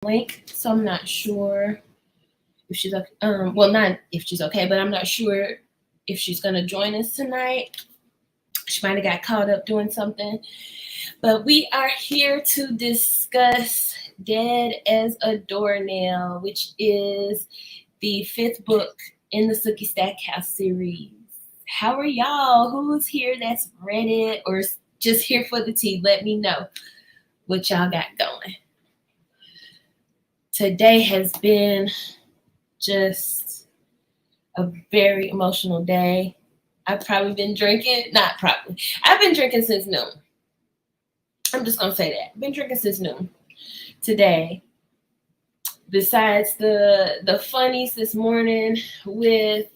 link, so I'm not sure if she's okay. Well, not if she's okay, but I'm not sure if she's gonna join us tonight. She might have got caught up doing something. But we are here to discuss Dead as a Doornail, which is the fifth book in the Sookie Stackhouse series. How are y'all? Who's here that's read it or just here for the tea? Let me know what y'all got going. Today has been just a very emotional day. I've probably been drinking, not probably. I've been drinking since noon. I'm just going to say that. I've been drinking since noon today. Besides the funnies this morning with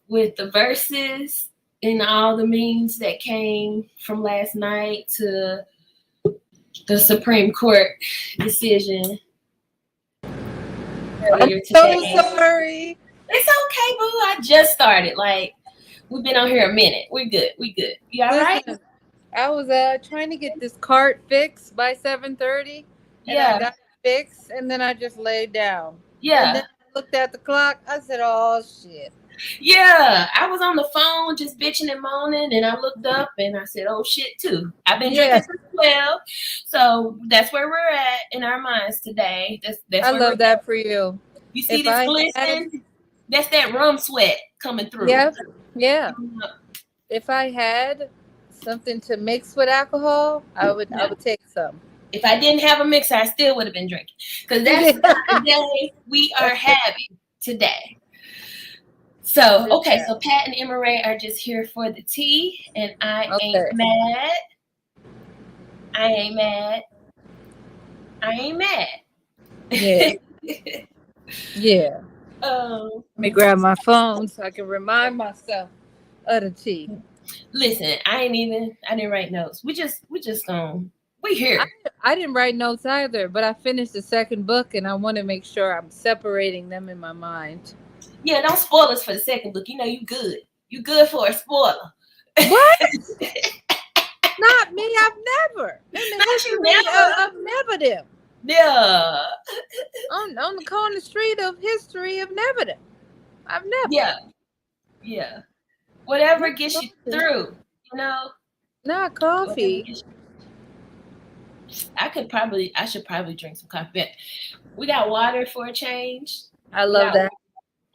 the verses and all the memes that came from last night to the Supreme Court decision. I'm so sorry. It's okay, boo. I just started. Like, we've been on here a minute. We're good. You all right? I was trying to get this cart fixed by 7:30. Yeah. I got it fixed, and then I just laid down. Yeah. And then I looked at the clock. I said, oh, shit. Yeah. I was on the phone just bitching and moaning, and I looked up, and I said, oh, shit, too. I've been drinking since 12. So that's where we're at in our minds today. That's I love that for you. You see this glisten? That's that rum sweat coming through. Yeah. If I had something to mix with alcohol, I would take some. If I didn't have a mixer, I still would have been drinking. Because that's the day we are having today. So, okay, so Pat and Emma Ray are just here for the tea, and I ain't mad. Yeah. Yeah. Let me grab my phone so I can remind myself of the tea. Listen, I didn't write notes. We here. I didn't write notes either, but I finished the second book and I want to make sure I'm separating them in my mind. Yeah, don't spoil us for the second book. You know you good. You good for a spoiler. What? Not me. I've never. Not you never. I've never them. Yeah. On the corner street of history of Nevada. I've never. Yeah. Whatever gets you through, you know. Not coffee. I should probably drink some coffee. We got water for a change. I love that.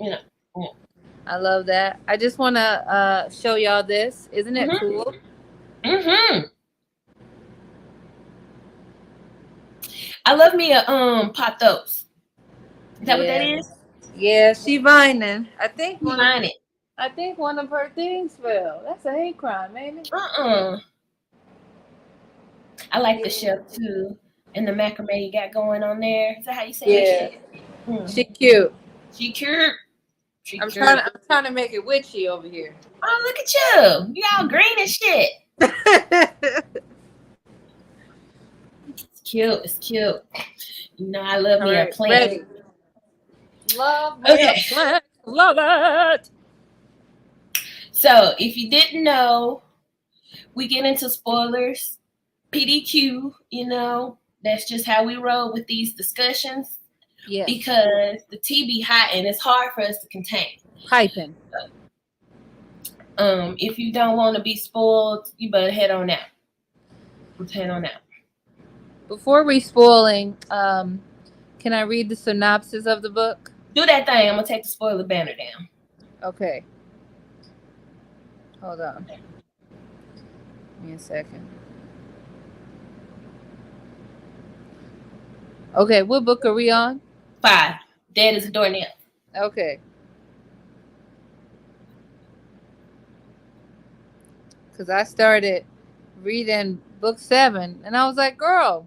You know. I love that. I just want to show y'all this. Isn't it cool? Mm-hmm. I love me a Pothos. Is that what that is? Yeah, she vining. I think vining. One of her things fell. That's a hate crime, ain't it? I like the shelf too, and the macrame you got going on there. Is that how you say it? She cute. She cute. I'm trying to make it witchy over here. Oh, look at you! You all green and shit. It's cute. You know, I love me a plant. Ready. Love me a plant. Love it. So, if you didn't know, we get into spoilers. PDQ, you know, that's just how we roll with these discussions. Yeah. Because the tea be hot and it's hard for us to contain. Hyping. If you don't want to be spoiled, you better head on out. Let's head on out. Before we spoiling, can I read the synopsis of the book? Do that thing. I'm gonna take the spoiler banner down. Okay. Hold on. Give me a second. Okay, what book are we on? 5. Dead as a Doornail. Okay. Because I started reading book 7, and I was like, girl,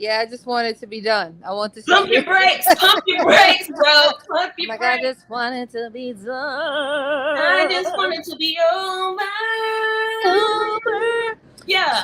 I just want it to be done. I want to pump your brakes, bro. Pump your brakes. I just want it to be done. I just want it to be over. Yeah.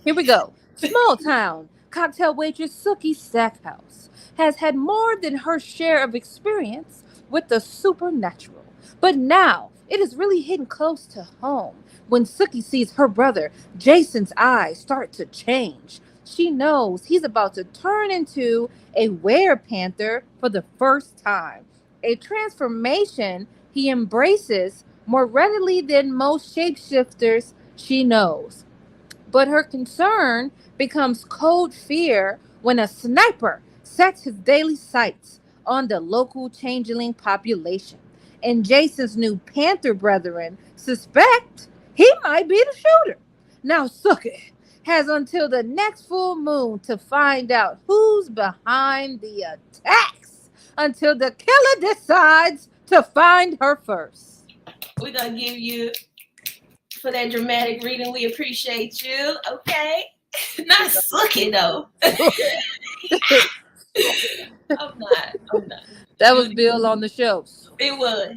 Here we go. Small town. Cocktail waitress Sookie Stackhouse has had more than her share of experience with the supernatural. But now it is really hitting close to home when Sookie sees her brother Jason's eyes start to change. She knows he's about to turn into a werepanther for the first time, a transformation he embraces more readily than most shapeshifters she knows. But her concern becomes cold fear when a sniper sets his daily sights on the local changeling population. And Jason's new Panther brethren suspect he might be the shooter. Now, Suki has until the next full moon to find out who's behind the attacks until the killer decides to find her first. We're going to give you, for that dramatic reading, we appreciate you. Okay. Not Sookie, though. I'm not. That was Bill on the shows. It was.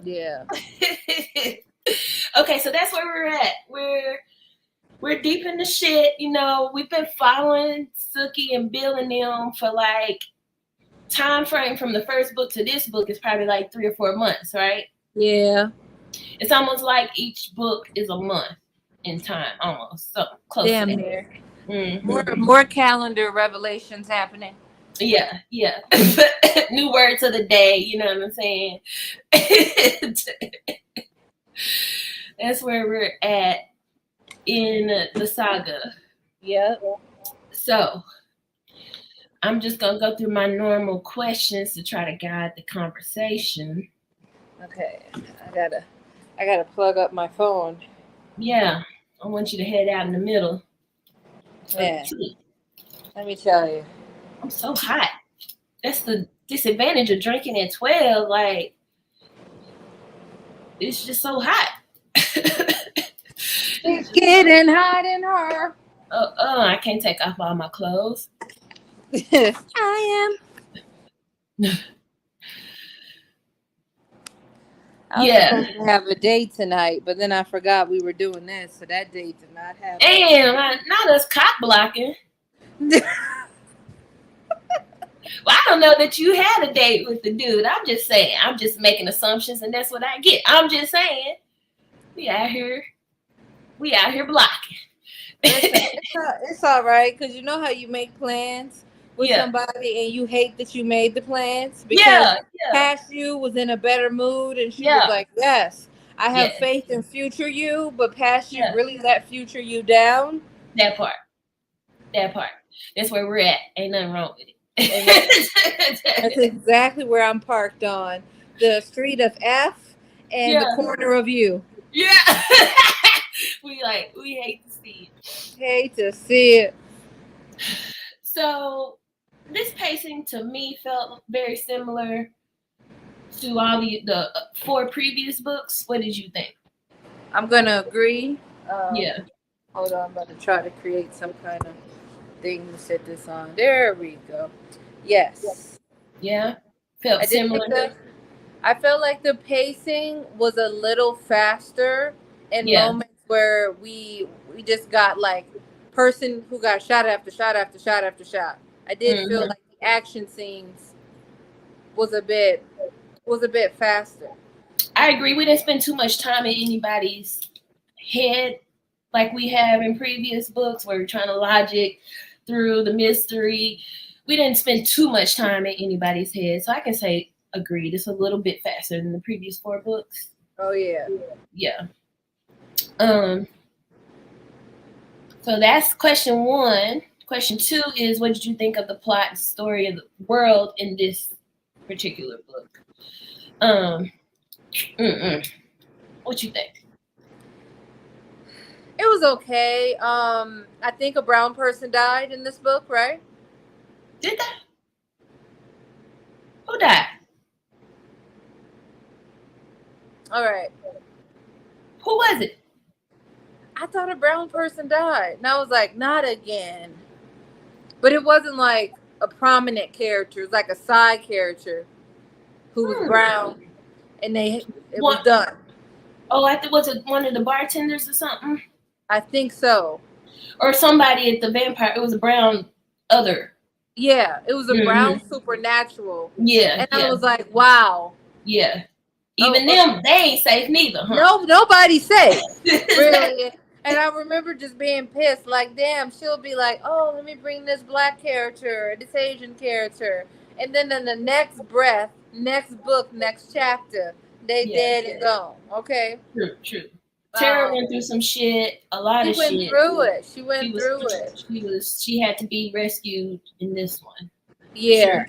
Yeah. Okay, so that's where we're at. We're deep in the shit. You know, we've been following Sookie and Bill and them for like time frame from the first book to this book is probably like 3 or 4 months, right? Yeah. It's almost like each book is a month in time, almost. So close Damn to near. Mm-hmm. More calendar revelations happening. Yeah. New words of the day, you know what I'm saying? That's where we're at in the saga. Yep. So I'm just gonna go through my normal questions to try to guide the conversation. Okay. I gotta plug up my phone. Yeah. I want you to head out in the middle. Yeah. Let me tell you. I'm so hot. That's the disadvantage of drinking at 12. Like, it's just so hot. It's getting hot in her. I can't take off all my clothes. I am. I was supposed to have a date tonight, but then I forgot we were doing that, so that date did not happen. Damn, not us cock blocking. Well, I don't know that you had a date with the dude. I'm just saying. I'm just making assumptions, and that's what I get. I'm just saying. We out here blocking. It's all right, because you know how you make plans with somebody and you hate that you made the plans because past you was in a better mood and she was like, yes, I have faith in future you, but past you really let future you down. That part. That's where we're at. Ain't nothing wrong with it. That's exactly where I'm parked on. The street of F and the corner of you. Yeah. we hate to see it. Hate to see it. So this pacing to me felt very similar to all the 4 previous books. What did you think? I'm gonna agree. Hold on, I'm about to try to create some kind of thing to set this on. There we go. Yes. Yeah. Felt similar. I felt like the pacing was a little faster in moments where we just got like person who got shot after shot after shot after shot. I did feel like the action scenes was a bit faster. I agree. We didn't spend too much time in anybody's head like we have in previous books where we're trying to logic through the mystery. We didn't spend too much time in anybody's head. So I can say agreed. It's a little bit faster than the previous 4 books. Oh yeah. Yeah. So that's question 1. Question 2 is, what did you think of the plot and story of the world in this particular book? What you think? It was okay. I think a brown person died in this book, right? Did that? Who died? All right. Who was it? I thought a brown person died. And I was like, not again. But it wasn't like a prominent character. It was like a side character who was brown. And it was done. Oh, I think was it one of the bartenders or something? I think so. Or somebody at the vampire. It was a brown other. Yeah, it was a brown supernatural. Yeah. And I was like, wow. Yeah. Even them, they ain't safe neither, huh? No, nobody's safe. Really. And I remember just being pissed, like, damn, she'll be like, oh, let me bring this black character, this Asian character. And then in the next breath, next book, next chapter, they Yeah, dead and gone. Okay? true. Tara went through some shit, a lot She of went shit. through it. She She went was, through it. she had to be rescued in this one. Yeah. Sure.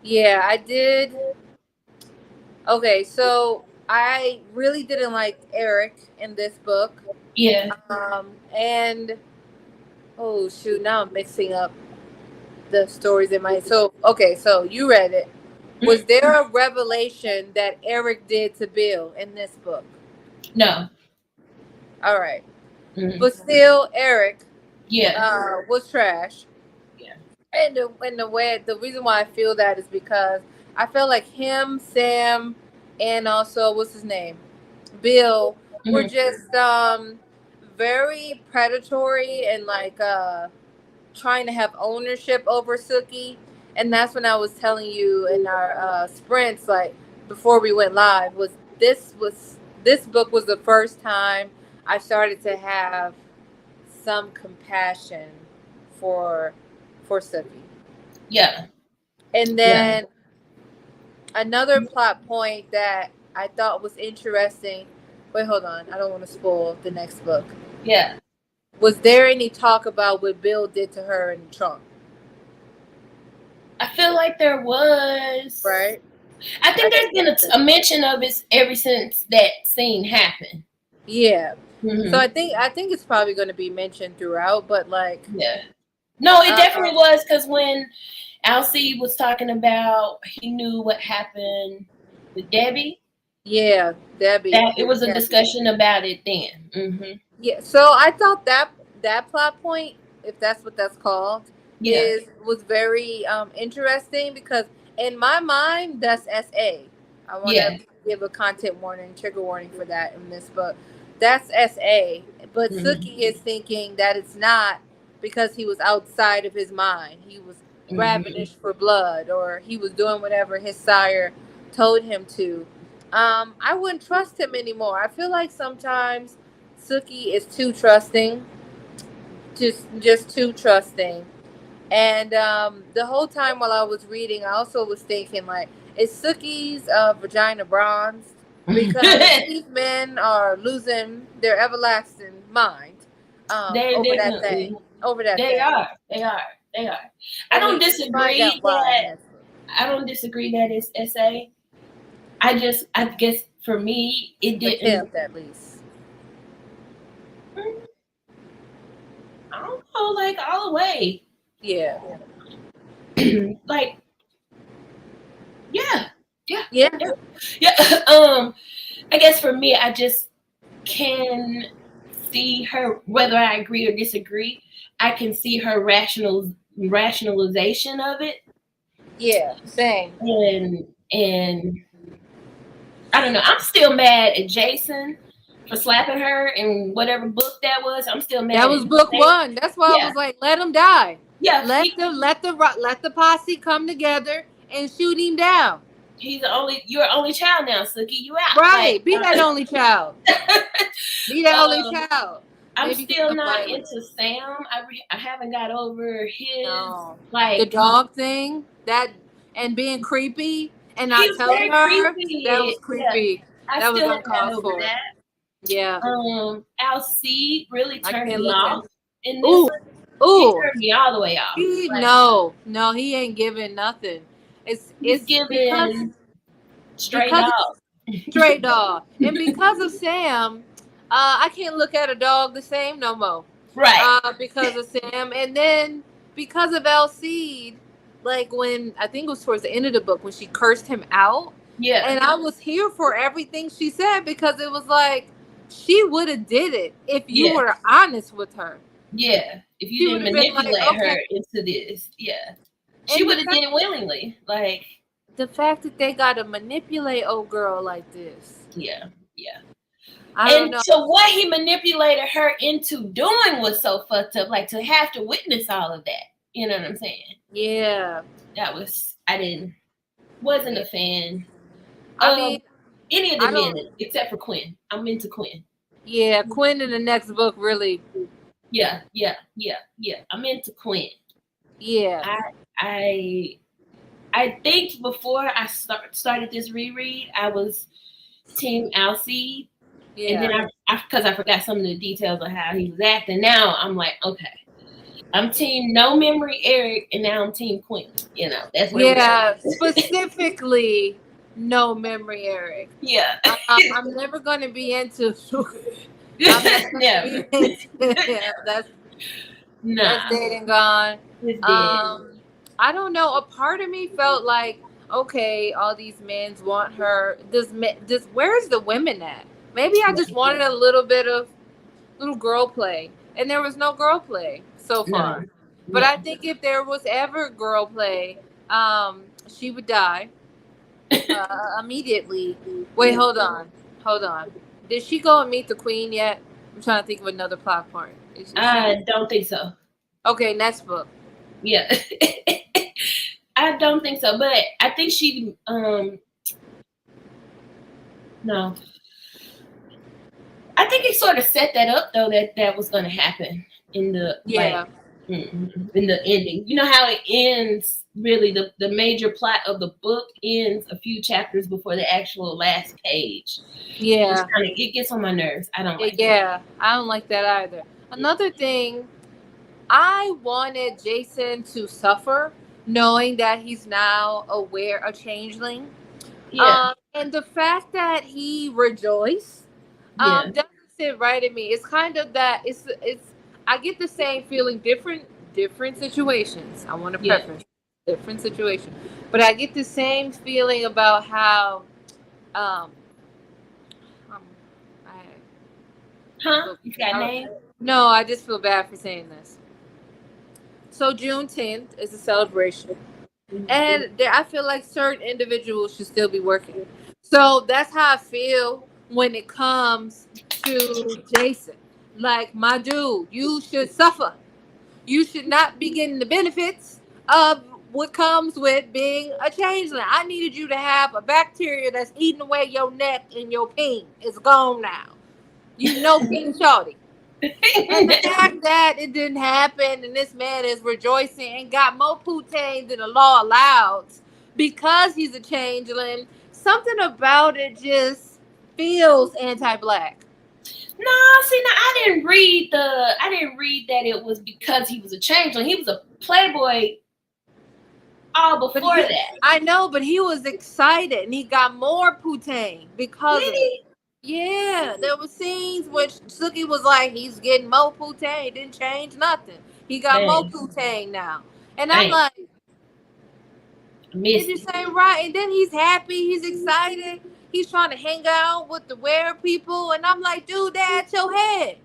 Yeah, I did. Okay, so I really didn't like Eric in this book. Yeah. And oh shoot, now I'm mixing up the stories in my. So okay, so you read it. Was there a revelation that Eric did to Bill in this book? No. All right. But still, Eric, was trash. Yeah. And the reason why I feel that is because I feel like him, Sam, and also what's his name, Bill, were just very predatory and like trying to have ownership over Sookie. And that's when I was telling you in our sprints, like before we went live, was this book was the first time I started to have some compassion for Sookie. Yeah. And then another plot point that I thought was interesting. Wait, hold on. I don't want to spoil the next book. Yeah. Was there any talk about what Bill did to her in the trunk? I feel like there was. Right. I think there's been a mention of it ever since that scene happened. Yeah. So I think it's probably going to be mentioned throughout, but like. Yeah. No, it definitely was, because when Alcee was talking about he knew what happened with Debbie. Yeah, Debbie. It was a discussion about it then. Yeah. So I thought that plot point, if that's what that's called, was very interesting, because in my mind that's SA. I want to give a content warning, trigger warning for that in this book. That's SA, but Sookie is thinking that it's not, because he was outside of his mind. He was ravenous for blood, or he was doing whatever his sire told him to. I wouldn't trust him anymore. I feel like sometimes Sookie is too trusting, just too trusting. And the whole time while I was reading, I also was thinking, like, is Sookie's vagina bronzed? Because these men are losing their everlasting mind over that thing. They are. I don't disagree that it's SA. I guess for me, it didn't. Attempt, at least. I don't know, like all the way. Yeah. Like, yeah. I guess for me, I just can see her, whether I agree or disagree, I can see her rationalization of it. Yeah, same. And I don't know. I'm still mad at Jason for slapping her in whatever book that was. I'm still mad. That was book 1. That's why I was like, let him die. Yeah. Let the posse come together and shoot him down. You're only child now, Sookie. You out. Right. Like, be that only child. Be that only child. I'm still not into Sam. I haven't got over his like the dog thing, and being creepy and not telling her. Creepy. That was creepy. Yeah. That was uncalled for. That. Yeah. Alcee really turned me off in this. Ooh. He turned me all the way off. No, he ain't giving nothing. It's giving straight dog. Straight dog. And because of Sam, I can't look at a dog the same no more. Right. Because of Sam. And then because of Alcee, like when, I think it was towards the end of the book, when she cursed him out. Yeah. And I was here for everything she said, because it was like, she would have did it if you were honest with her. Yeah. If you didn't manipulate her into this. Yeah. She would have did it willingly. Like, the fact that they got to manipulate old girl like this. Yeah. I don't know. So what he manipulated her into doing was so fucked up. Like, to have to witness all of that. You know what I'm saying? Yeah. Wasn't a fan. I mean, any of the men except for Quinn. I'm into Quinn. Yeah, Quinn in the next book really. Yeah. I'm into Quinn. Yeah. I think before I started this reread, I was Team Alcide, and then Yeah. because I forgot some of the details of how he was acting. Now I'm like, okay, I'm Team No Memory Eric, and now I'm Team Quinn. You know, that's where we are. Yeah. Specifically, no memory, Eric. Yeah. I'm never gonna be into. I'm never gonna be into. Yeah, that's dead and gone. It's dead. I don't know. A part of me felt like, okay, all these men want her. Where's the women at? Maybe I just wanted a little bit of little girl play, and there was no girl play so far. No. But I think if there was ever girl play, she would die immediately. Wait, hold on. Did she go and meet the queen yet? I'm trying to think of another plot point. I don't think so. Okay, next book. Yeah. I don't think so, but I think she no. I think it sort of set that up though, that was going to happen in the in the ending. You know how it ends, really the major plot of the book ends a few chapters before the actual last page. Yeah. It gets on my nerves. I don't like it. I don't like that either. Another thing, I wanted Jason to suffer knowing that he's now a changeling. Yeah. And the fact that he rejoiced doesn't sit right in me. It's kind of that it's I get the same feeling, different situations. I want to preference different situation, but I get the same feeling about how you got a name? No, I just feel bad for saying this. So June 10th is a celebration. And I feel like certain individuals should still be working. So that's how I feel when it comes to Jason. Like, my dude, you should suffer. You should not be getting the benefits of what comes with being a changeling. I needed you to have a bacteria that's eating away your neck and your peen. It's gone now. You know King Shorty. And the fact that it didn't happen and this man is rejoicing and got more poutine than the law allows because he's a changeling, something about it just feels anti-black. No, see, now I didn't read that it was because he was a changeling. He was a playboy all before that. I know, but he was excited and he got more poutine because of it. Yeah, there were scenes which Sookie was like, he's getting more poutine, didn't change nothing. He got more poutine now. And I'm like, did you say right? And then he's happy, he's excited, he's trying to hang out with the wear people. And I'm like, dude, they at your head.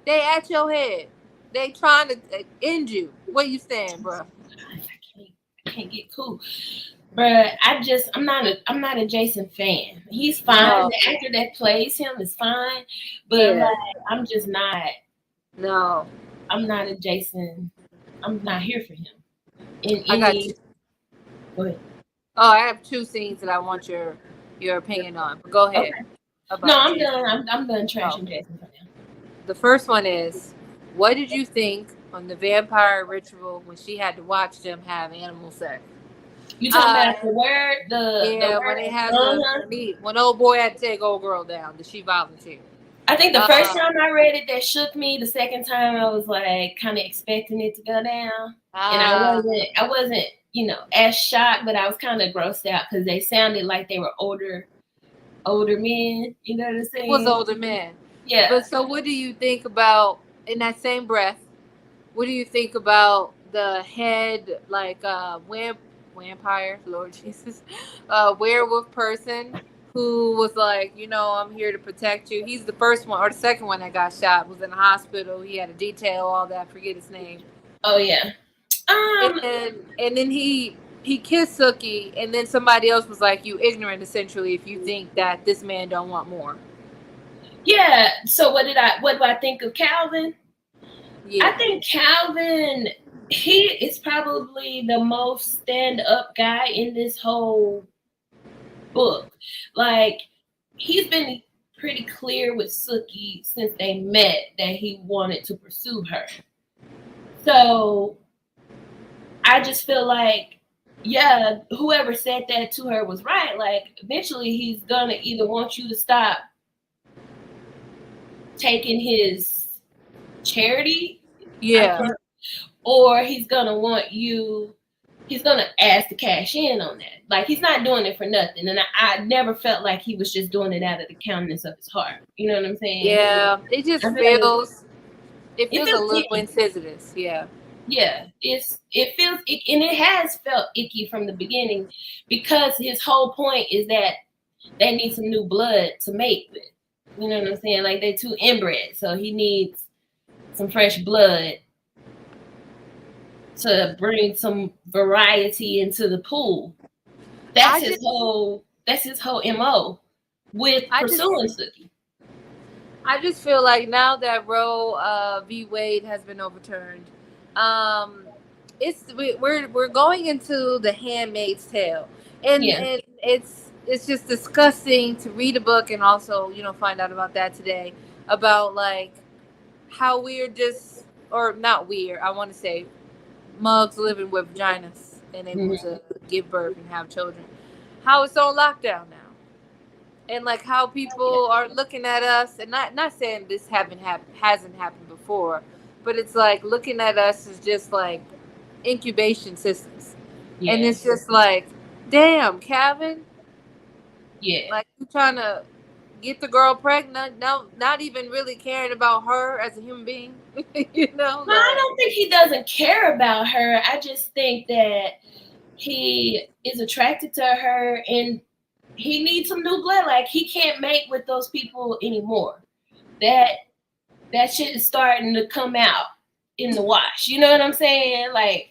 They trying to end you. Where you stand, bro? I can't get cool. But I'm not a Jason fan. He's fine. No. The actor that plays him is fine. But like, I'm just not. No. I'm not a Jason. I'm not here for him. I got you. Go ahead. Oh, I have two scenes that I want your opinion on. But go ahead. Okay. No, I'm done. I'm done trashing Jason for now. The first one is, what did you think on the vampire ritual when she had to watch them have animal sex? You talking about the word? The when they had the meat. When old boy had to take old girl down, did she volunteer? I think the first time I read it, that shook me. The second time, I was like kind of expecting it to go down, and I wasn't, as shocked, but I was kind of grossed out because they sounded like they were older men. You know what I'm saying? It was older men. Yeah. But so, what do you think about, in that same breath? What do you think about the head, like vampire, Lord Jesus, werewolf person who was like, I'm here to protect you. He's the first one, or the second one that got shot, was in the hospital. He had a detail, all that. I forget his name. Oh yeah. And then he kissed Sookie, and then somebody else was like, you ignorant, essentially, if you think that this man don't want more. Yeah. So what do I think of Calvin? Yeah. I think Calvin, he is probably the most stand-up guy in this whole book. Like, he's been pretty clear with Sookie since they met that he wanted to pursue her. So I just feel like, yeah, whoever said that to her was right. Like, eventually he's gonna either want you to stop taking his charity, Yeah. or he's gonna ask to cash in on that. Like, he's not doing it for nothing. And I never felt like he was just doing it out of the kindness of his heart. You know what I'm saying? Yeah. It just feels a little icky. insidious. Yeah. Yeah, it feels icky, and it has felt icky from the beginning, because his whole point is that they need some new blood to mate with. You know what I'm saying? Like, they're too inbred, so he needs some fresh blood to bring some variety into the pool. That's his whole MO with pursuing Sookie. I just feel like now that Roe v. Wade has been overturned, we're going into The Handmaid's Tale, and it's just disgusting to read a book and also find out about that today, about like how we're just, or not weird, I want to say mugs living with vaginas and able to give birth and have children, how it's on lockdown now. And like how people are looking at us, and not saying this hasn't happened before, but it's like looking at us as just like incubation systems. Yeah. And it's just like, damn, Calvin. Yeah. Like, you trying to get the girl pregnant, no, not even really caring about her as a human being. No, I don't think he doesn't care about her. I just think that he is attracted to her, and he needs some new blood. Like, he can't mate with those people anymore. That shit is starting to come out in the wash. You know what I'm saying? Like,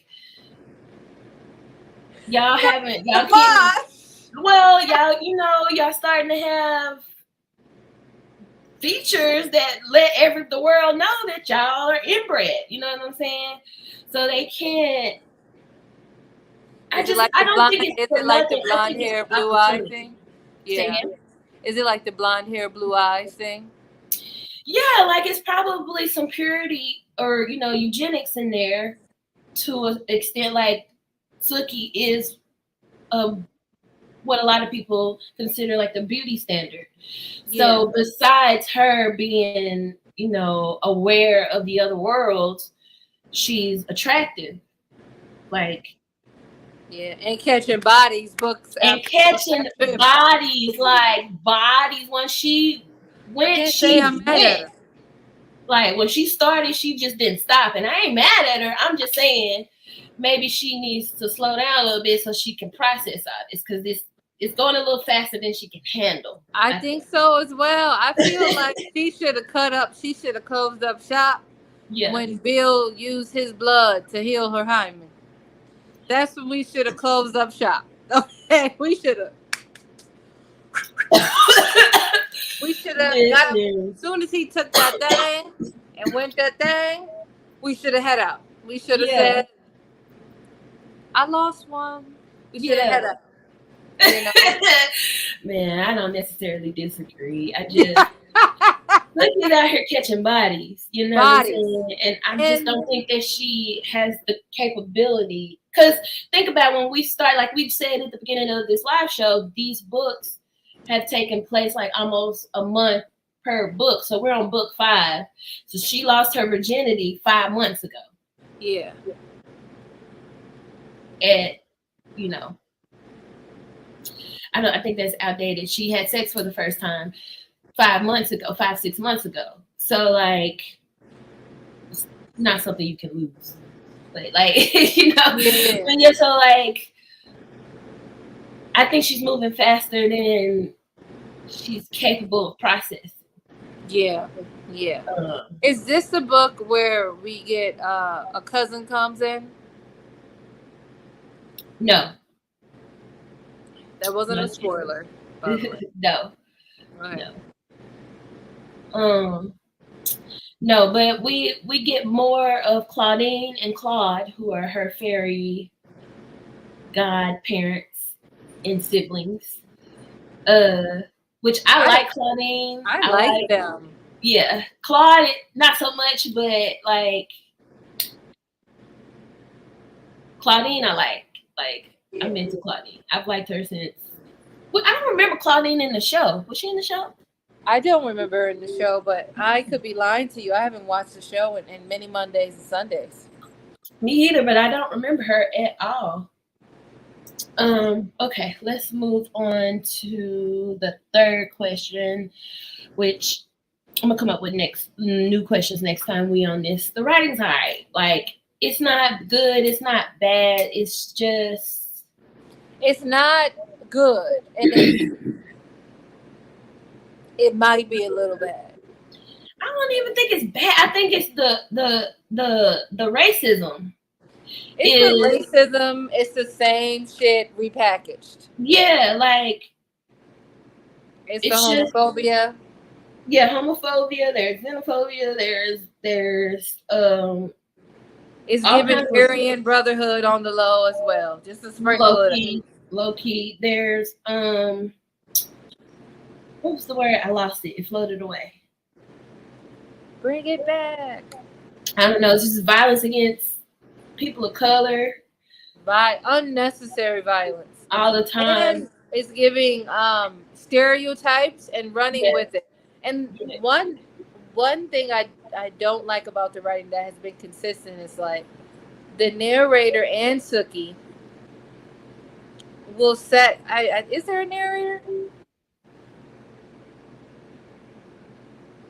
y'all haven't, y'all can't. Well, y'all starting to have features that let the world know that y'all are inbred. You know what I'm saying? So they can't. I don't think it's like the blonde hair, blue eye thing. Yeah. Is it like the blonde hair, blue eyes thing? Yeah, like it's probably some purity or eugenics in there to an extent. Like, Sookie is what a lot of people consider like the beauty standard. Yeah. So besides her being, aware of the other world, she's attractive. Like, yeah, and catching bodies, books. And catching bodies, like bodies. When she went, she went. Like, when she started, she just didn't stop. And I ain't mad at her. I'm just saying maybe she needs to slow down a little bit so she can process all this, because it's going a little faster than she can handle. I think so as well. I feel like she should have closed up shop when Bill used his blood to heal her hymen. That's when we should have closed up shop. Okay, we should have. We should have got him. As soon as he took that thing and went that thing, we should have head out. We should have said, I lost one. We should have head out. Man, I don't necessarily disagree. I just Sookie's out here catching bodies, what I'm saying? And I just don't think that she has the capability. Because think about when we start, like we've said at the beginning of this live show, these books have taken place like almost a month per book. So we're on book 5. So she lost her virginity 5 months ago. Yeah. And, I think that's outdated. She had sex for the first time 5 months ago, 6 months ago. So, like, it's not something you can lose. But, like, Yeah, so, like, I think she's moving faster than she's capable of processing. Yeah. Yeah. Is this the book where we get a cousin comes in? No. That wasn't a spoiler. No. Right. No. No, but we get more of Claudine and Claude, who are her fairy godparents and siblings. which I like Claudine. I like them. Yeah, Claude, not so much, but like Claudine, I like. Like, I'm into Claudine. I've liked her since. Well, I don't remember Claudine in the show. Was she in the show? I don't remember her in the show, but I could be lying to you. I haven't watched the show in many Mondays and Sundays. Me either, but I don't remember her at all. Okay, let's move on to the third question, which I'm gonna come up with new questions next time we on this. The writing's alright. Like, it's not good, it's not bad, it's just not good, and it might be a little bad. I don't even think it's bad. I think it's the racism. It's the racism. It's the same shit repackaged. Yeah, like it's the homophobia. Homophobia. There's xenophobia. There's It's giving Aryan Brotherhood on the low as well. Just a sprinkle of low key. There's what was the word? I lost it. It floated away. Bring it back. I don't know. It's just violence against people of color. By unnecessary violence. All the time. And it's giving stereotypes and running with it. And one thing I don't like about the writing that has been consistent is like the narrator and Sookie will set. Is there a narrator?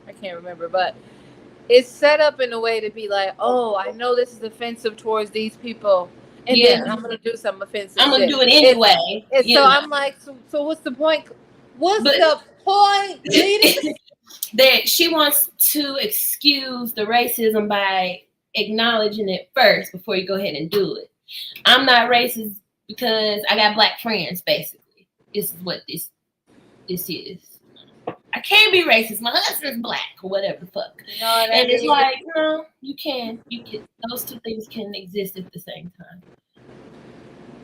I can't remember, but it's set up in a way to be like, oh, I know this is offensive towards these people, and then I'm gonna do something offensive. I'm gonna do it anyway. So I'm like, so what's the point? What's the point? That she wants to excuse the racism by acknowledging it first before you go ahead and do it. I'm not racist because I got black friends, basically. This is what this is. I can't be racist. My husband's black or whatever the fuck. And it's like, no, you can. Those two things can exist at the same time.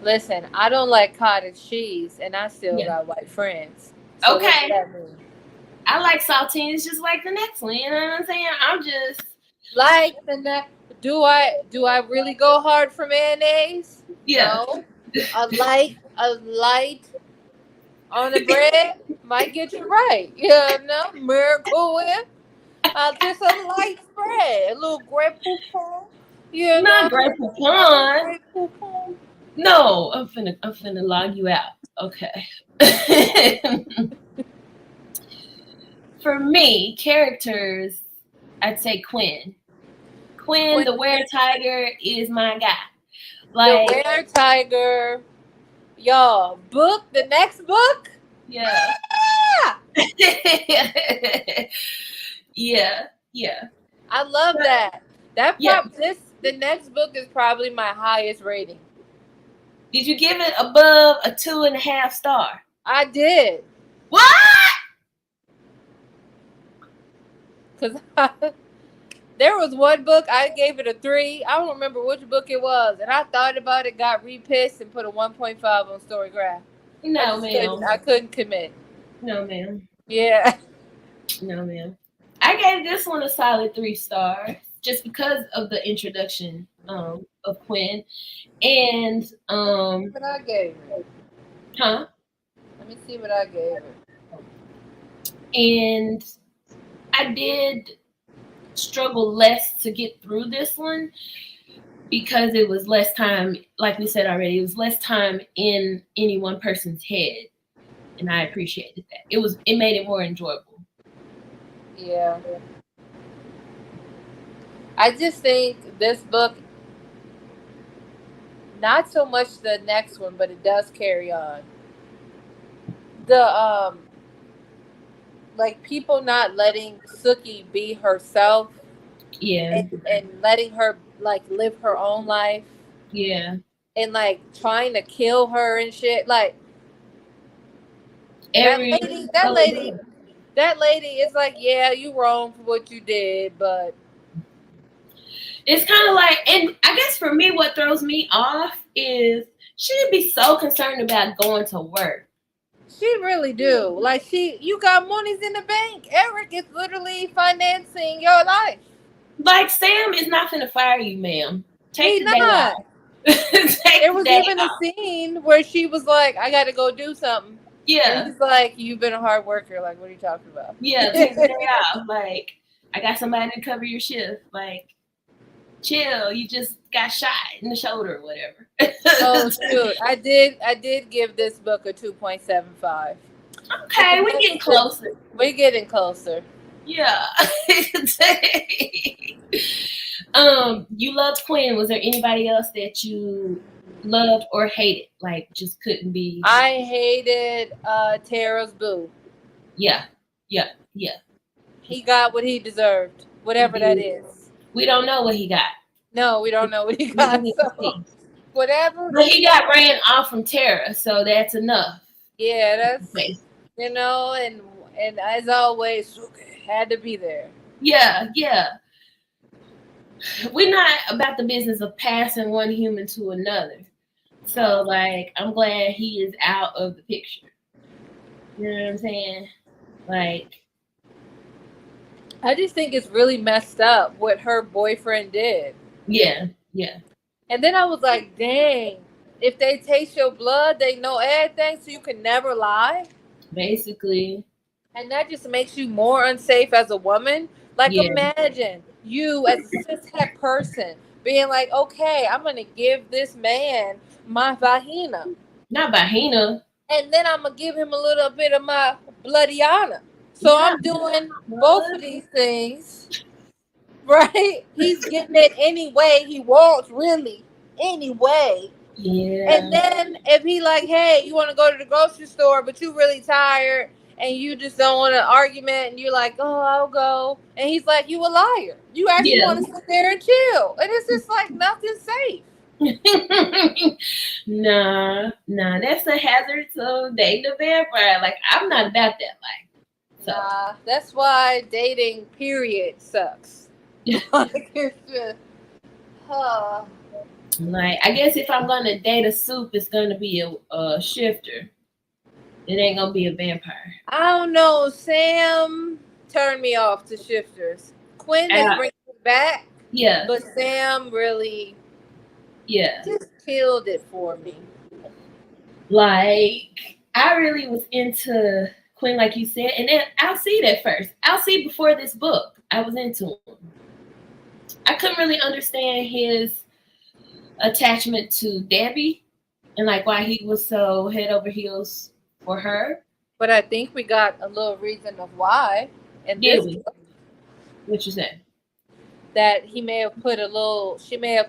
Listen, I don't like cottage cheese, and I still got white friends. So okay. What does that mean? I like saltines just like the next one. You know what I'm saying? I'm just like the next. Do I really go hard for mayonnaise? Yeah. No. A light on the bread might get you right. Miracle Whip. Just a light spread. A little Grey Poupon. Not Grey Poupon. No, I'm finna log you out. Okay. For me, characters, I'd say Quinn. Quinn, the Were-Tiger, is my guy. Like, the Were-Tiger, y'all. The next book? Yeah. Yeah. I love that. The next book is probably my highest rating. Did you give it above a 2.5 star? I did. What? Because there was one book I gave it a 3. I don't remember which book it was, and I thought about it, got re-pissed, and put a 1.5 on Storygraph. No, ma'am. I couldn't commit. No, ma'am. Yeah. No, ma'am. I gave this one a solid 3 stars just because of the introduction of Quinn, and what I gave it. Huh? Let me see what I gave it. And I did struggle less to get through this one because it was less time, like we said already, it was less time in any one person's head. And I appreciated that. It made it more enjoyable. Yeah. I just think this book, not so much the next one, but it does carry on. The like people not letting Sookie be herself. Yeah. And letting her like live her own life. Yeah. And like trying to kill her and shit. Like that lady is like, yeah, you wrong for what you did, but it's kind of like, and I guess for me, what throws me off is she should be so concerned about going to work. She really do. Like you got monies in the bank. Eric is literally financing your life. Like, Sam is not gonna fire you, ma'am. Take He the day not. off. Take There the was day even a off. scene where she was like, "I got to go do something." Yeah. And he's like, "You've been a hard worker. Like, what are you talking about?" Yeah, take the day off. Like, I got somebody to cover your shift. Like, chill. You just got shot in the shoulder or whatever. Oh shoot! I did give this book a 2.75. Okay, we're getting closer. We're getting closer. Yeah. You loved Quinn. Was there anybody else that you loved or hated? Like, just couldn't be. I hated Tara's boo. Yeah. He got what he deserved, whatever that is. We don't know what he got. No, we don't know what he got. So, whatever. But he got ran off from Tara, so that's enough. Yeah, that's you know, and as always, Sookie had to be there. Yeah. We're not about the business of passing one human to another. So, like, I'm glad he is out of the picture. You know what I'm saying? Like, I just think it's really messed up what her boyfriend did. Yeah. And then I was like, dang, if they taste your blood, they know everything, so you can never lie. Basically. And that just makes you more unsafe as a woman. Like, imagine you as a cishet person being like, okay, I'm going to give this man my vagina. Not vagina. And then I'm going to give him a little bit of my bloodiana. So I'm doing both of these things, right? He's getting it any way he wants, really. Anyway. Yeah. And then if he like, hey, you want to go to the grocery store, but you really tired, and you just don't want an argument, and you're like, oh, I'll go. And he's like, you a liar. You actually want to sit there and chill. And it's just like nothing safe. Nah, that's the hazards of dating a vampire. Like, I'm not about that life. So. Nah, that's why dating, period, sucks. Like, it's just, Like, I guess if I'm gonna date a soup, it's gonna be a shifter. It ain't gonna be a vampire. I don't know. Sam turned me off to shifters. Quinn just brings me back. Yeah. But Sam really just killed it for me. Like, I really was into Quinn, like you said, and then Alcide at first. Alcide before this book, I was into him. I couldn't really understand his attachment to Debbie and like why he was so head over heels for her. But I think we got a little reason of why. And this book, what you said? That she may have put a little spell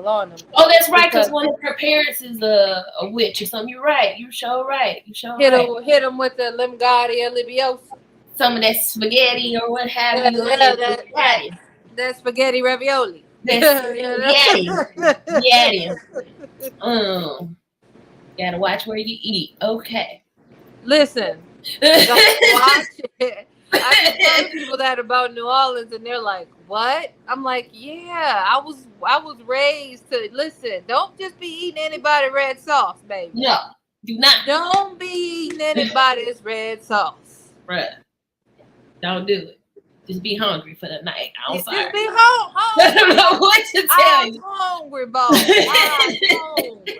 on him. Oh, that's right, because one of her parents is a witch or something. You're right. You're so right. Hit him with the Limgardia Libiosa. Some of that spaghetti or what have you. That spaghetti ravioli. Yeti. Gotta watch where you eat. Okay. Listen. Watch it. I just tell people that about New Orleans, and they're like, "What?" I'm like, "Yeah, I was raised to listen. Don't just be eating anybody red sauce, baby. No, do not. Don't be eating anybody's red sauce, bruh. Don't do it. Just be hungry for the night. I'm sorry. Just be hungry. I don't know what to tell you. I'm hungry, boy. I'm hungry.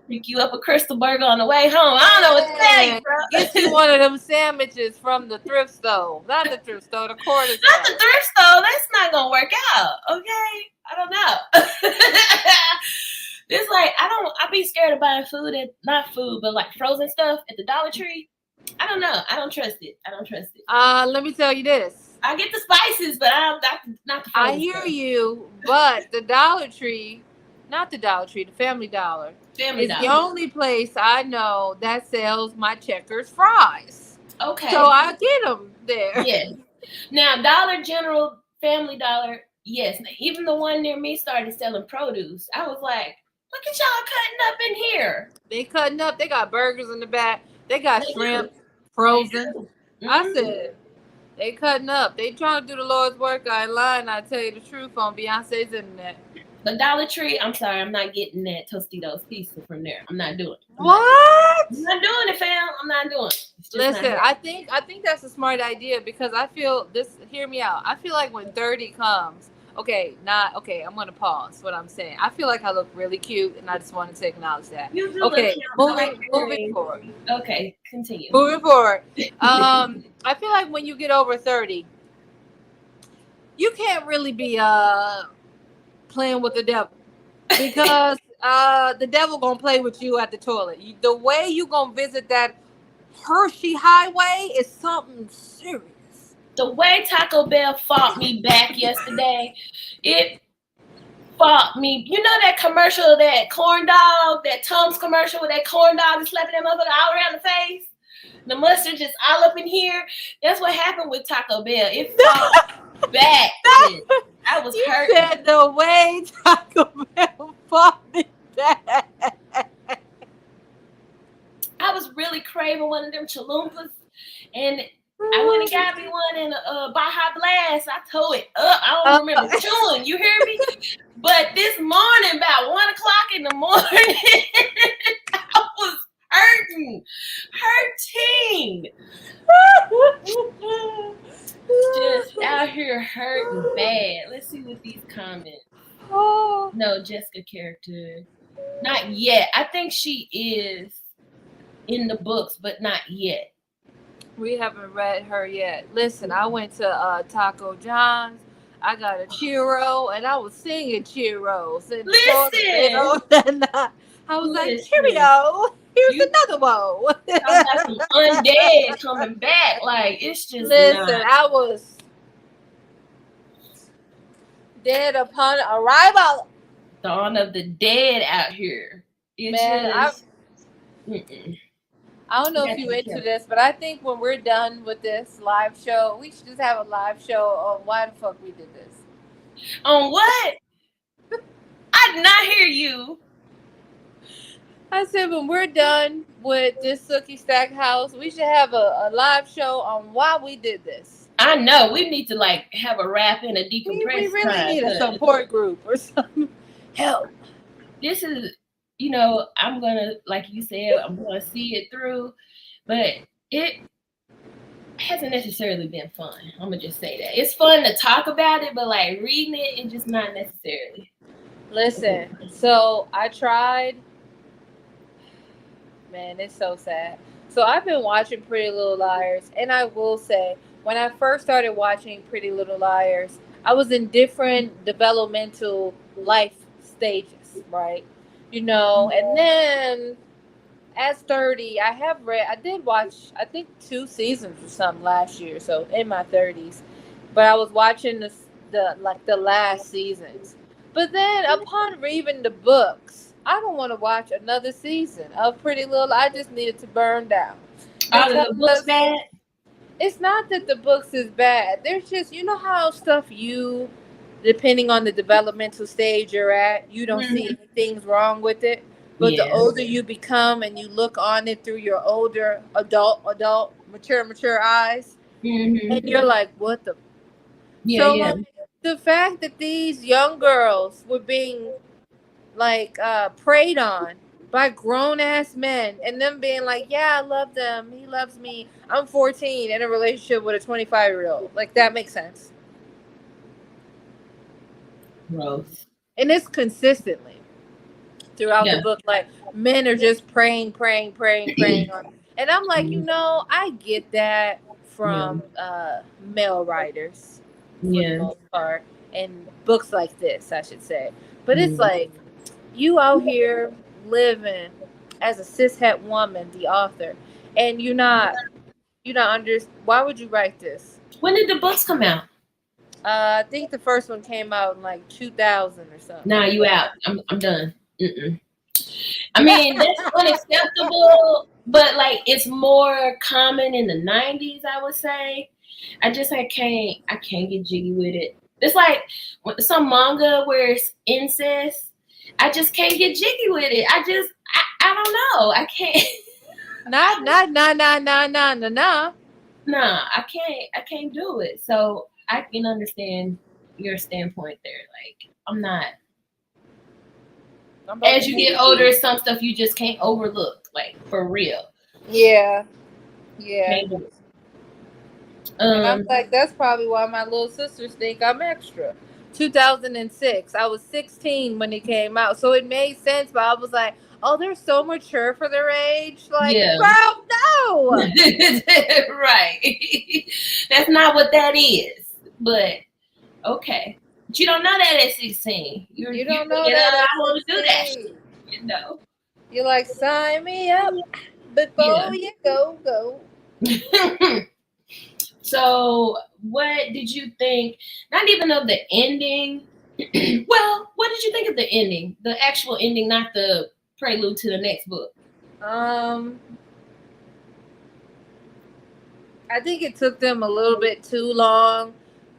Pick you up a crystal burger on the way home. I don't know what to tell you, bro. Get you one of them sandwiches from the thrift store. Not the thrift store, the corner store. Not the thrift store. That's not gonna work out. Okay? I don't know. It's like I be scared of buying food not food, but like frozen stuff at the Dollar Tree. I don't know. I don't trust it. Let me tell you this. I get the spices, but not the frozen I hear stuff. you, but the Dollar Tree, not the Dollar Tree, the Family Dollar. The only place I know that sells my Checkers fries. Okay. So I get them there. Yes. Now, Dollar General, Family Dollar, yes. Even the one near me started selling produce. I was like, look at y'all cutting up in here. They cutting up. They got burgers in the back. They got shrimp frozen. Mm-hmm. I said, they cutting up. They trying to do the Lord's work. I ain't lying. I tell you the truth on Beyonce's internet. But Dollar Tree, I'm sorry, I'm not getting that Tostitos pizza from there. I'm not doing it. What? I'm not doing it, fam. I'm not doing it. It's just Listen, I think that's a smart idea because I feel this. Hear me out. I feel like when 30 comes, okay, not okay. I'm gonna pause what I'm saying. I feel like I look really cute, and I just wanted to acknowledge that. You do Okay, look moving forward. Okay, continue. Moving forward. I feel like when you get over 30, you can't really be playing with the devil because the devil gonna play with you at the toilet. The way you gonna visit that Hershey Highway is something serious. The way Taco Bell fought me back yesterday, it fought me. You know that commercial, that corn dog, that Tums commercial with that corn dog is slapping that motherfucker all around the face? The mustard just all up in here. That's what happened with Taco Bell. It fought back. I was hurt. You said the way Taco Bell fought me back. I was really craving one of them chalupas, and I went and got me one in a Baja Blast. I tore it up. I don't remember chewing. You hear me? But this morning, about 1 o'clock in the morning, I was hurting. Just out here hurting bad. Let's see what these comments. No, Jessica character. Not yet. I think she is in the books, but not yet. We haven't read her yet. Listen, I went to Taco John's. I got a churro, and I was singing churros. And Listen! I was like, Cheerio, here's another one. I got some undead coming back. Like, it's just I was dead upon arrival. Dawn of the Dead out here. It's just... I don't know if you're into this, but I think when we're done with this live show, we should just have a live show on why the fuck we did this. On what? I did not hear you. I said when we're done with this Sookie Stackhouse, we should have a live show on why we did this. I know. We need to like have a rap and a decompress. We really need a support group or something. Help. This is... You know, I'm going to, like you said, I'm going to see it through, but it hasn't necessarily been fun. I'm going to just say that. It's fun to talk about it, but like reading it just not necessarily. Listen, so I tried. Man, it's so sad. So I've been watching Pretty Little Liars, and I will say, when I first started watching Pretty Little Liars, I was in different developmental life stages, right? You know, and then as 30, I did watch, I think 2 seasons or something last year, so in my 30s. But I was watching the last seasons. But then upon reading the books, I don't want to watch another season of Pretty Little. I just needed to burn down. The books bad? It's not that the books is bad. There's just, you know how stuff depending on the developmental stage you're at, you don't see anything wrong with it. But the older you become and you look on it through your older adult, mature eyes, and you're like, what the? Like, the fact that these young girls were being like preyed on by grown-ass men and them being like, yeah, I love them. He loves me. I'm 14 in a relationship with a 25-year-old. Like, that makes sense. Gross. And it's consistently throughout the book, like men are just praying on. And I'm like, you know, I get that from male writers for the most part, and books like this, I should say. But it's like you out here living as a cishet woman, the author, and you're not why would you write this? When did the books come out? I think the first one came out in like 2000 or something. Nah, you out. I'm done. I mean, that's unacceptable, but like it's more common in the 90s, I would say. I can't get jiggy with it. It's like some manga where it's incest. I just can't get jiggy with it. I don't know. I can't. Nah. Nah, I can't do it. So I can understand your standpoint there. Like, I'm not as you get older, some stuff you just can't overlook, like for real. Yeah. Can't do it. And I'm like, that's probably why my little sisters think I'm extra. 2006. I was 16 when it came out, so it made sense. But I was like, oh, they're so mature for their age. Like, yeah. girl, no. Right. That's not what that is. But okay. But you don't know that at 16. You don't know that I at want to do that. 16. You know. You're like, sign me up before you go. So, what did you think? Not even of the ending. Well, what did you think of the ending? The actual ending, not the prelude to the next book. I think it took them a little bit too long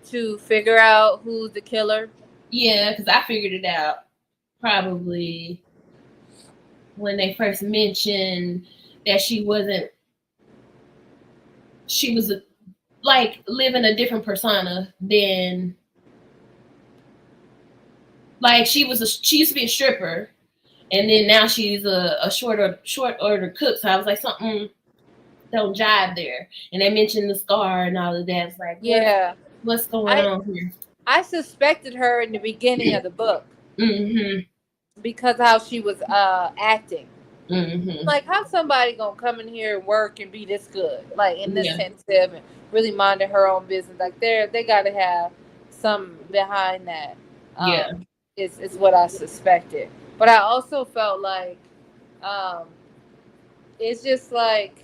to figure out who's the killer. Yeah, because I figured it out probably when they first mentioned that she was like living a different persona than like she used to be a stripper, and then now she's a short order cook. So I was like, something don't jive there. And they mentioned the scar and all of that. It's like, yeah, what's going on here? I suspected her in the beginning of the book because how she was acting. Like, how's somebody gonna come in here and work and be this good, like in this sensitive and really minding her own business? Like, they got to have some behind that. Is what I suspected. But I also felt like it's just like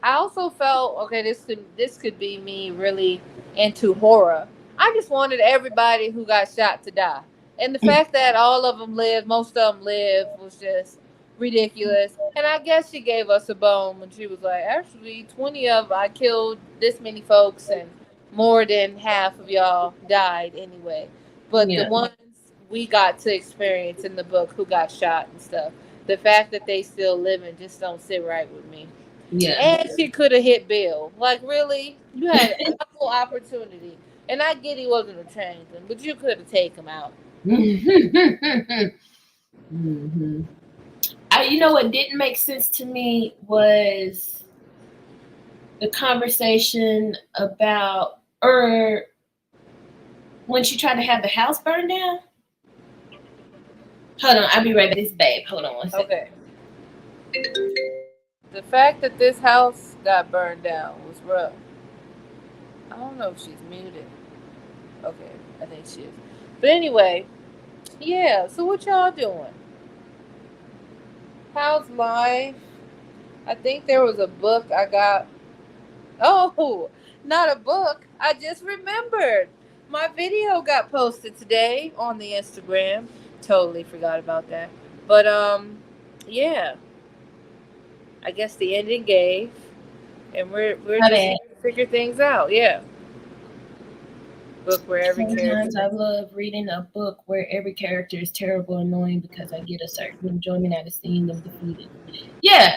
I also felt okay. This could be me really into horror. I just wanted everybody who got shot to die, and the fact that all of them lived, most of them lived, was just ridiculous. And I guess she gave us a bone when she was like, actually, 20 of I killed this many folks, and more than half of y'all died anyway. But the ones we got to experience in the book who got shot and stuff, the fact that they still living just don't sit right with me. Yeah. And she could have hit Bill. Like, really? You had an ample opportunity. And I get he wasn't a transman, but you could have taken him out. You know what didn't make sense to me was the conversation about when she tried to have the house burned down. Hold on, I'll be right back. This babe. Hold on one second. Okay. The fact that this house got burned down was rough. I don't know if she's muted. Okay, I think she is. But anyway, yeah, so what y'all doing? How's life? I think there was a book I got. Oh, not a book. I just remembered. My video got posted today on the Instagram. Totally forgot about that. But, yeah. I guess the ending gave. And we're just trying to figure things out. Yeah. Book where every Sometimes I love reading a book where every character is terrible and annoying because I get a certain enjoyment out of seeing them defeated. Yeah,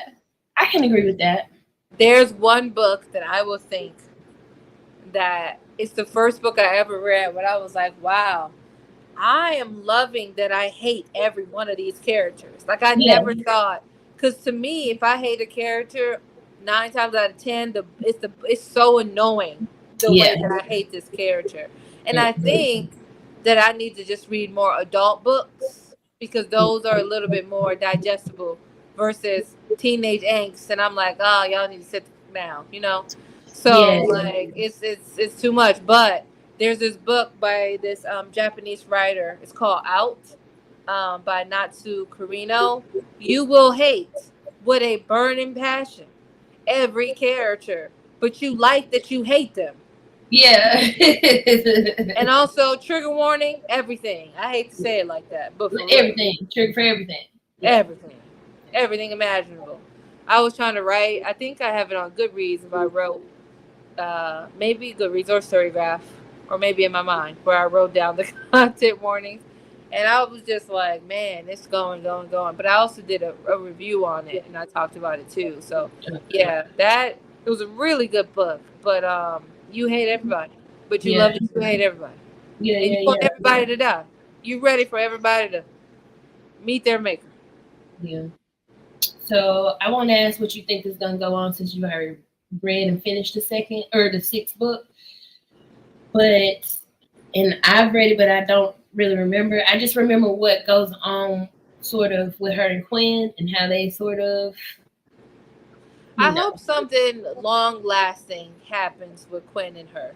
I can agree with that. There's one book that I will think that it's the first book I ever read, but I was like, wow, I am loving that I hate every one of these characters. Like, I never thought, because to me, if I hate a character, 9 times out of 10, it's so annoying the way that I hate this character. And I think that I need to just read more adult books because those are a little bit more digestible versus teenage angst. And I'm like, oh, y'all need to sit down, you know? So like it's too much. But there's this book by this Japanese writer. It's called Out by Natsu Kirino. You will hate with a burning passion every character, but you like that you hate them. Yeah. And also, trigger warning, everything. I hate to say it like that, but for everything. Trigger for everything. Everything. Everything imaginable. I was trying to write. I think I have it on Goodreads if I wrote maybe Goodreads or Storygraph, or maybe in my mind where I wrote down the content warnings. And I was just like, man, it's going. But I also did a review on it, and I talked about it too. So, yeah, it was a really good book. But you hate everybody, but you love that you hate everybody. Yeah, and you want everybody to die. You ready for everybody to meet their maker. Yeah. So I want to ask what you think is gonna go on since you already read and finished the second or the sixth book. But and I've read it, but I don't really remember. I just remember what goes on sort of with her and Quinn and how they sort of I hope something long lasting happens with Quinn and her.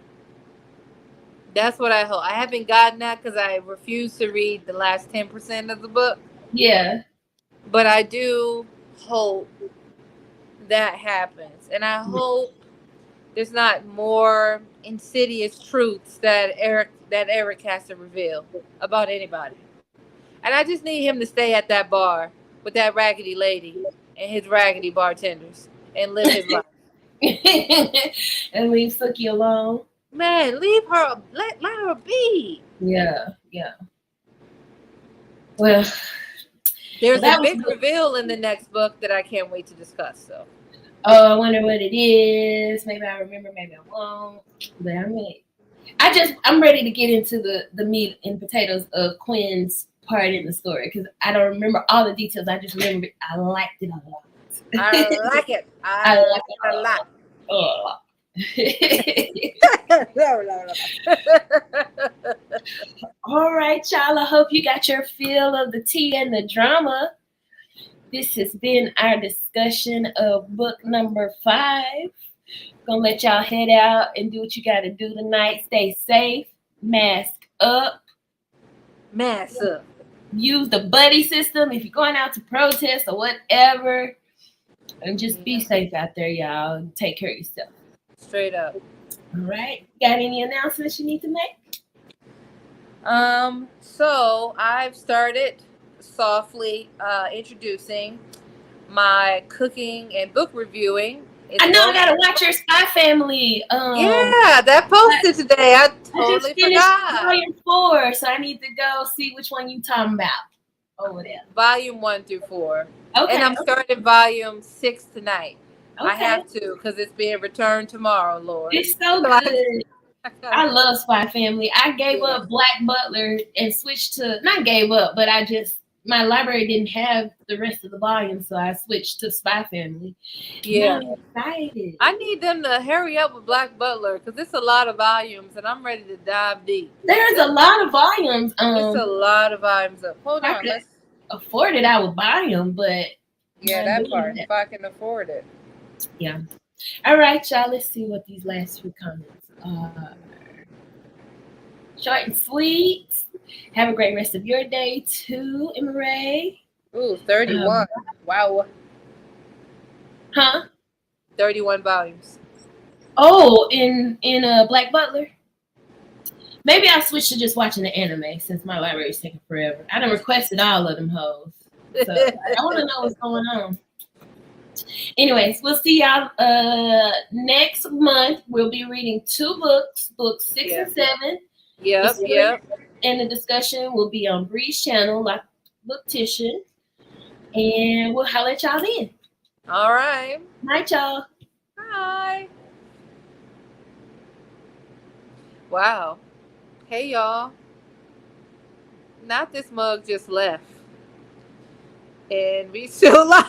That's what I hope. I haven't gotten that because I refuse to read the last 10% of the book. Yeah. But I do hope that happens. And I hope there's not more insidious truths that Eric has to reveal about anybody. And I just need him to stay at that bar with that raggedy lady and his raggedy bartenders and live his life. And leave Sookie alone. Man, leave her. Let her be. Yeah. Well, there's a big reveal in the next book that I can't wait to discuss. So. Oh, I wonder what it is. Maybe I remember, maybe I won't. But I'm ready to get into the meat and potatoes of Quinn's part in the story because I don't remember all the details. I just remember I liked it a lot. I like it. I like it a lot. Oh. All right, y'all. I hope you got your feel of the tea and the drama. This has been our discussion of book number 5. Gonna let y'all head out and do what you gotta do tonight. Stay safe, mask up. Mask up. Use the buddy system if you're going out to protest or whatever. And just be safe out there, y'all. Take care of yourself. Straight up. All right. Got any announcements you need to make? So I've started softly introducing my cooking and book reviewing. I know I gotta watch your Spy Family. Yeah, that posted today. I totally forgot. Volume 4, so I need to go see which one you talking about over there. Volume 1 through 4. Okay. And I'm starting volume 6 tonight. Okay. I have to because it's being returned tomorrow, Lord. It's so good. I love Spy Family. I gave up Black Butler and switched to, not gave up, but my library didn't have the rest of the volume, so I switched to Spy Family. Yeah. I'm excited. I need them to hurry up with Black Butler because it's a lot of volumes and I'm ready to dive deep. There's a lot of volumes. It's a lot of volumes up. Hold on. Let's afford it, I would buy them, but yeah, that part, if I can afford it. Yeah. All right, y'all. Let's see what these last few comments are. Short and sweet. Have a great rest of your day too, Bre. Ooh, 31. Wow. Huh? 31 volumes. Oh, in Black Butler. Maybe I'll switch to just watching the anime since my library is taking forever. I done requested all of them hoes. So I want to know what's going on. Anyways, we'll see y'all next month. We'll be reading 2 books, books 6 and 7. Yep. And the discussion will be on Bree's channel, like Booktition. And we'll holler at y'all then. All right. Night, y'all. Bye. Wow. Hey, y'all. Not this mug just left. And we still live.